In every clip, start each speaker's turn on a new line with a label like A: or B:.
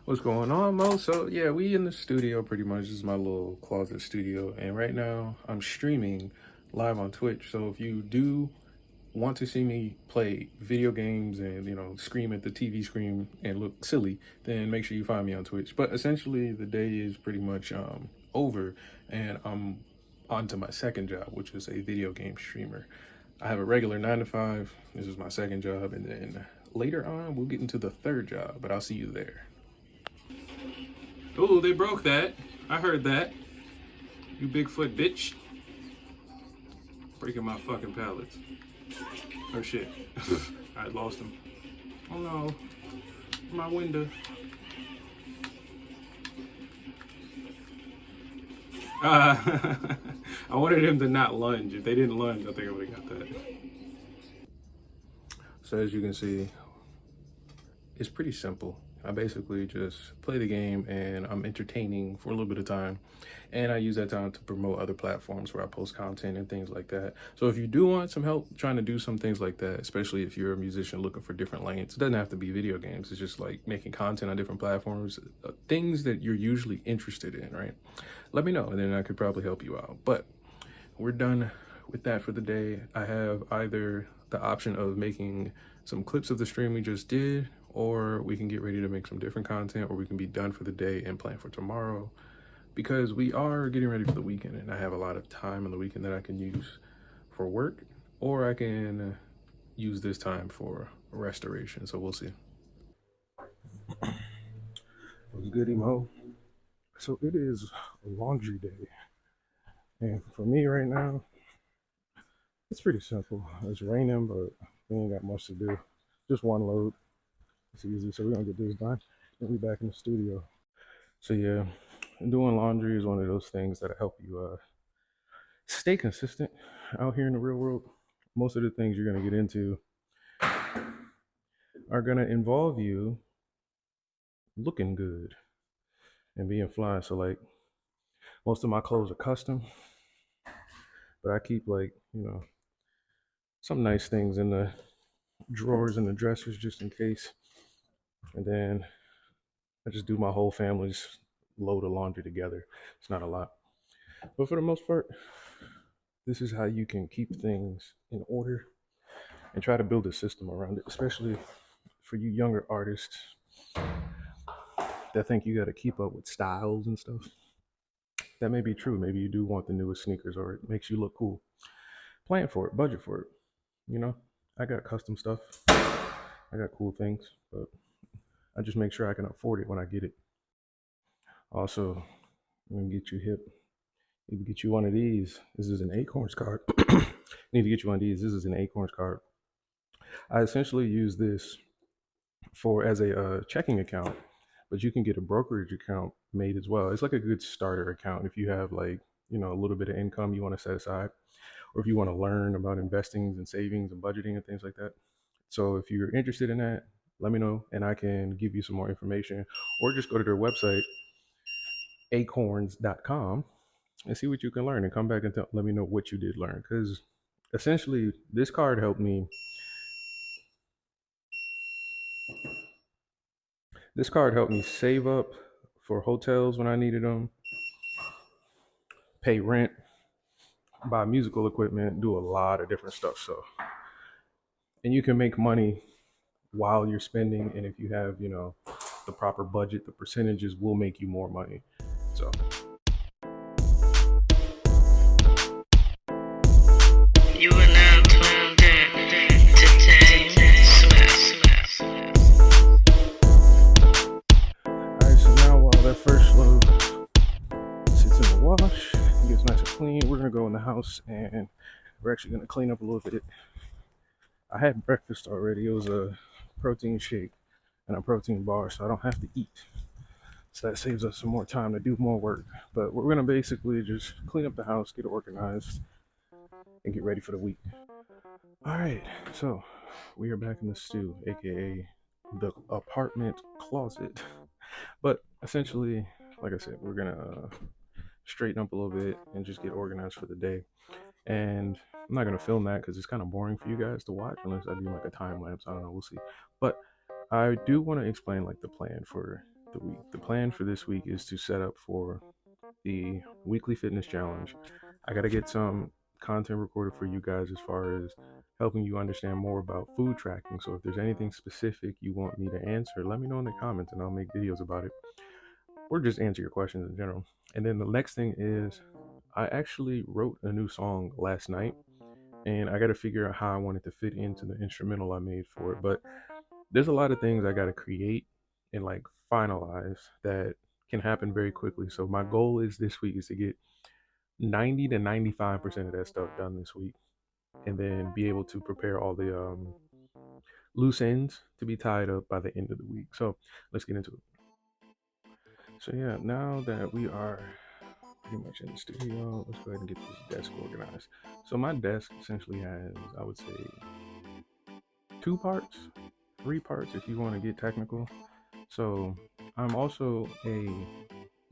A: What's going on, Mo? So yeah, we in the studio pretty much. This is my little closet studio, and right now I'm streaming live on Twitch. So if you do want to see me play video games and scream at the TV screen and look silly, then make sure you find me on Twitch. But essentially, the day is pretty much over, and I'm on to my second job, which is a video game streamer. I have a regular 9 to 5. This is my second job, and then later on we'll get into the third job. But I'll see you there. Oh, they broke that. I heard that. You Bigfoot bitch. Breaking my fucking pallets. Oh shit. I lost them. Oh no. My window. I wanted him to not lunge. If they didn't lunge, I think I would have got that. So as you can see, it's pretty simple. I basically just play the game and I'm entertaining for a little bit of time. And I use that time to promote other platforms where I post content and things like that. So if you do want some help trying to do some things like that, especially if you're a musician looking for different lanes, it doesn't have to be video games. It's just like making content on different platforms, things that you're usually interested in, right? Let me know and then I could probably help you out. But we're done with that for the day. I have either the option of making some clips of the stream we just did, or we can get ready to make some different content, or we can be done for the day and plan for tomorrow, because we are getting ready for the weekend and I have a lot of time on the weekend that I can use for work, or I can use this time for restoration. So we'll see. What's good, Emo? So it is laundry day, and for me right now, it's pretty simple. It's raining, but we ain't got much to do. Just one load. It's easy, so we're gonna get this done. Then we back in the studio. So yeah, doing laundry is one of those things that help you stay consistent out here in the real world. Most of the things you're gonna get into are gonna involve you looking good and being fly. So like, most of my clothes are custom, but I keep like some nice things in the drawers and the dressers just in case. And then I just do my whole family's load of laundry together. It's not a lot, but for the most part, this is how you can keep things in order and try to build a system around it, especially for you younger artists that think you got to keep up with styles and stuff. That may be true. Maybe you do want the newest sneakers or it makes you look cool. Plan for it, budget for it. I got custom stuff. I got cool things, but I just make sure I can afford it when I get it. Also, I'm gonna get you hip. Need to get you one of these. This is an Acorns card. Need to get you one of these. This is an Acorns card. I essentially use this for as a checking account, but you can get a brokerage account made as well. It's like a good starter account if you have like a little bit of income you want to set aside, or if you want to learn about investing and savings and budgeting and things like that. So if you're interested in that, let me know and I can give you some more information, or just go to their website acorns.com and see what you can learn and come back and let me know what you did learn, because essentially this card helped me. This card helped me save up for hotels when I needed them, pay rent, buy musical equipment, do a lot of different stuff. So, and you can make money while you're spending, and if you have the proper budget, the percentages will make you more money. So
B: you are now tuned in to DameSmiff.
A: Alright, so now while that first load sits in the wash, it gets nice and clean, we're gonna go in the house and we're actually gonna clean up a little bit. I had breakfast already. It was a protein shake and a protein bar, so I don't have to eat. So that saves us some more time to do more work. But we're gonna basically just clean up the house, get organized, and get ready for the week. Alright, so we are back in the stew, aka the apartment closet. But essentially, like I said, we're gonna straighten up a little bit and just get organized for the day. And I'm not gonna film that because it's kind of boring for you guys to watch unless I do like a time lapse. I don't know, we'll see. But I do want to explain like the plan for the week. The plan for this week is to set up for the weekly fitness challenge. I got to get some content recorded for you guys as far as helping you understand more about food tracking. So if there's anything specific you want me to answer, let me know in the comments and I'll make videos about it or just answer your questions in general. And then the next thing is I actually wrote a new song last night and I got to figure out how I want it to fit into the instrumental I made for it. But there's a lot of things I got to create and like finalize that can happen very quickly. So my goal is this week is to get 90 to 95% of that stuff done this week and then be able to prepare all the loose ends to be tied up by the end of the week. So let's get into it. So yeah, now that we are pretty much in the studio, let's go ahead and get this desk organized. So my desk essentially has, I would say, two parts, three parts if you want to get technical. So I'm also a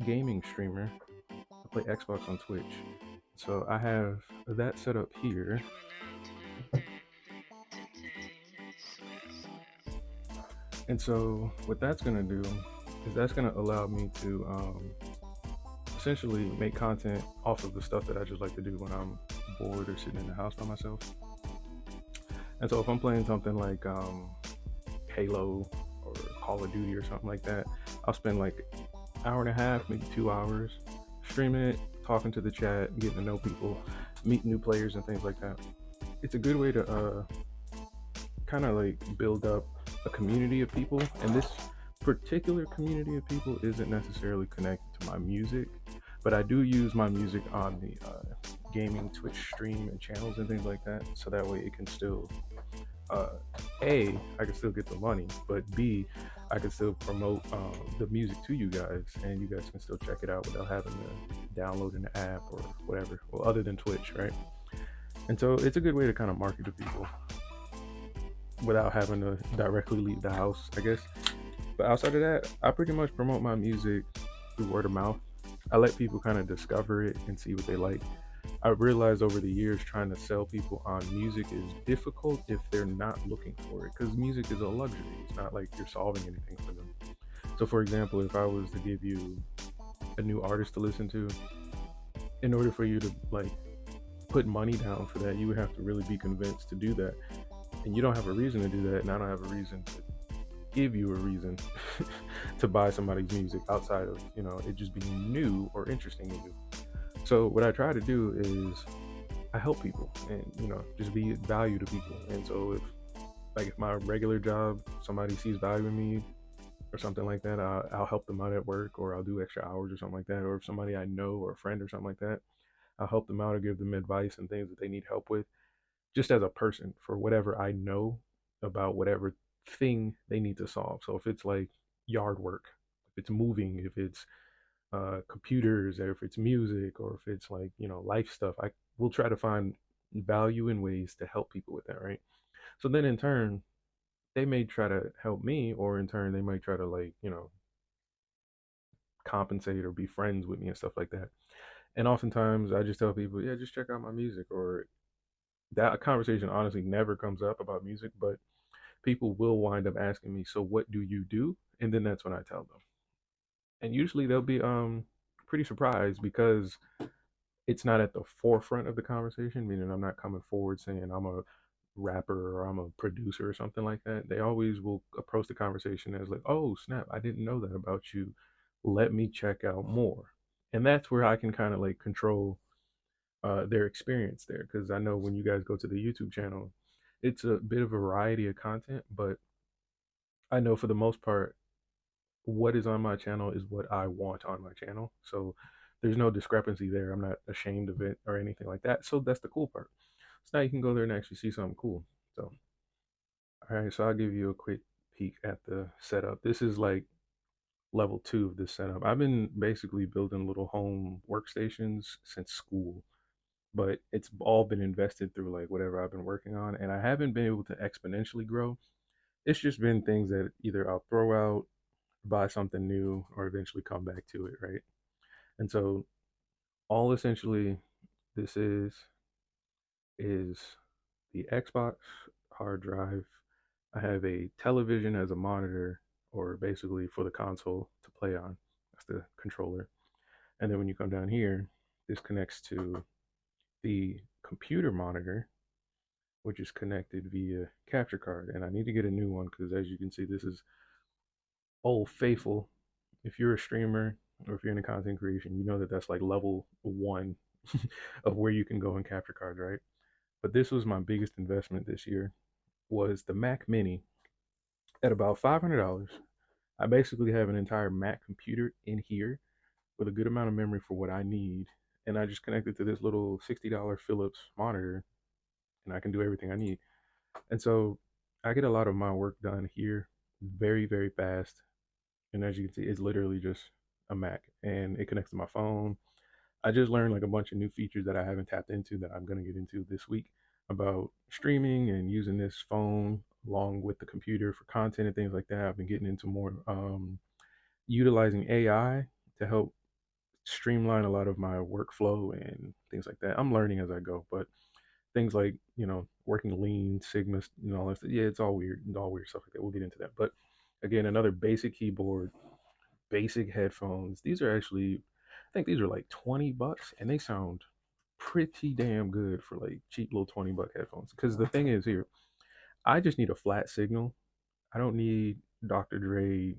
A: gaming streamer. I play Xbox on Twitch. So I have that set up here. And so what that's gonna do is that's gonna allow me to essentially make content off of the stuff that I just like to do when I'm bored or sitting in the house by myself. And so if I'm playing something like Halo or Call of Duty or something like that, I'll spend like hour and a half, maybe 2 hours streaming it, talking to the chat, getting to know people, meet new players and things like that. It's a good way to kind of like build up a community of people, and this particular community of people isn't necessarily connected to my music, but I do use my music on the gaming Twitch stream and channels and things like that, so that way it can still uh, A, I can still get the money, but B, I can still promote the music to you guys, and you guys can still check it out without having to download an app or whatever. Well, other than Twitch, right? And so it's a good way to kind of market to people without having to directly leave the house, I guess. But outside of that, I pretty much promote my music through word of mouth. I let people kind of discover it and see what they like. I realized over the years trying to sell people on music is difficult if they're not looking for it, because music is a luxury. It's not like you're solving anything for them. So, for example, if I was to give you a new artist to listen to, in order for you to like put money down for that, you would have to really be convinced to do that. And you don't have a reason to do that, and I don't have a reason to give you a reason to buy somebody's music outside of it just being new or interesting to you. So what I try to do is I help people and just be value to people. And so if my regular job somebody sees value in me or something like that, I'll help them out at work, or I'll do extra hours or something like that. Or if somebody I know or a friend or something like that, I'll help them out or give them advice and things that they need help with, just as a person for whatever I know about whatever thing they need to solve. So if it's like yard work, if it's moving, if it's computers, or if it's music, or if it's like life stuff, I will try to find value in ways to help people with that, right? So then in turn, they may try to help me, or in turn, they might try to like compensate or be friends with me and stuff like that. And oftentimes, I just tell people, yeah, just check out my music, or that conversation honestly never comes up about music, but people will wind up asking me, so what do you do? And then that's when I tell them. And usually they'll be pretty surprised because it's not at the forefront of the conversation, meaning I'm not coming forward saying I'm a rapper or I'm a producer or something like that. They always will approach the conversation as like, oh snap, I didn't know that about you. Let me check out more. And that's where I can kind of like control their experience there, because I know when you guys go to the YouTube channel, it's a bit of a variety of content, but I know for the most part, what is on my channel is what I want on my channel. So there's no discrepancy there. I'm not ashamed of it or anything like that. So that's the cool part. So now you can go there and actually see something cool. So, all right, so I'll give you a quick peek at the setup. This is like level 2 of this setup. I've been basically building little home workstations since school, but it's all been invested through like whatever I've been working on, and I haven't been able to exponentially grow. It's just been things that either I'll throw out, buy something new, or eventually come back to it, right? And so all essentially this is the Xbox hard drive. I have a television as a monitor or basically for the console to play on. That's the controller. And then when you come down here, this connects to the computer monitor, which is connected via capture card. And I need to get a new one because, as you can see, this is old faithful. If you're a streamer or if you're into content creation, you know that that's like level one of where you can go in capture cards, right? But this was my biggest investment this year was the Mac Mini at about $500. I basically have an entire Mac computer in here with a good amount of memory for what I need. And I just connected to this little $60 Philips monitor and I can do everything I need. And so I get a lot of my work done here very, very fast. And as you can see, it's literally just a Mac and it connects to my phone. I just learned like a bunch of new features that I haven't tapped into that I'm going to get into this week about streaming and using this phone along with the computer for content and things like that. I've been getting into more utilizing AI to help streamline a lot of my workflow and things like that. I'm learning as I go, but things like, working lean, Sigma, all that stuff, yeah, it's all weird stuff like that. We'll get into that. But again, another basic keyboard, basic headphones. These are actually, I think these are like $20 and they sound pretty damn good for like cheap little $20 headphones. Because the thing is here, I just need a flat signal. I don't need Dr. Dre,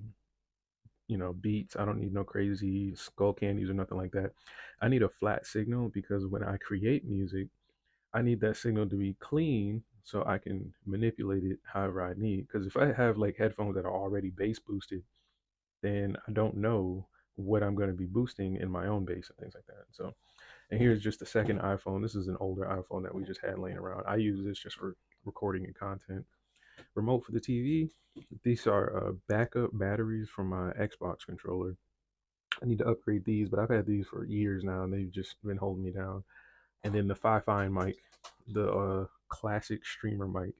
A: beats. I don't need no crazy skull candies or nothing like that. I need a flat signal because when I create music, I need that signal to be clean so I can manipulate it however I need. Because if I have like headphones that are already bass boosted, then I don't know what I'm going to be boosting in my own bass and things like that. So, and here's just the second iPhone. This is an older iPhone that we just had laying around. I use this just for recording and content. Remote for the TV. These are backup batteries from my Xbox controller. I need to upgrade these, but I've had these for years now, and they've just been holding me down. And then the Fi-Fine mic, the classic streamer mic.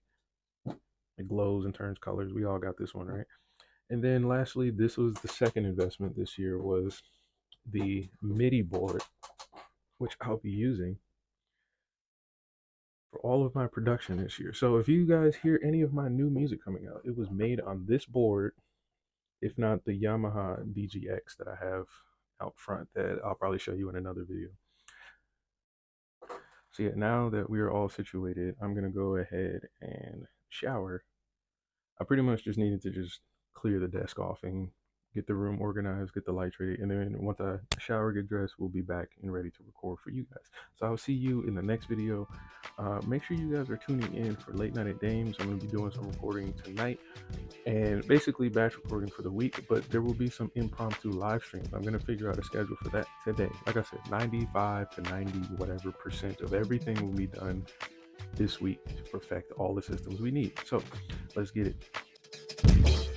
A: It glows and turns colors. We all got this one, right? And then lastly, this was the second investment this year was the MIDI board, which I'll be using for all of my production this year. So if you guys hear any of my new music coming out, it was made on this board, if not the Yamaha DGX that I have out front that I'll probably show you in another video. So yeah, now that we're all situated, I'm gonna go ahead and shower. I pretty much just needed to just clear the desk off and get the room organized, get the lights ready, and then once I shower, get dressed, we'll be back and ready to record for you guys. So I'll see you in the next video. Make sure you guys are tuning in for Late Night at Dames. I'm going to be doing some recording tonight and basically batch recording for the week, but there will be some impromptu live streams. I'm going to figure out a schedule for that today. Like I said, 95 to 90 whatever percent of everything will be done this week to perfect all the systems we need. So let's get it.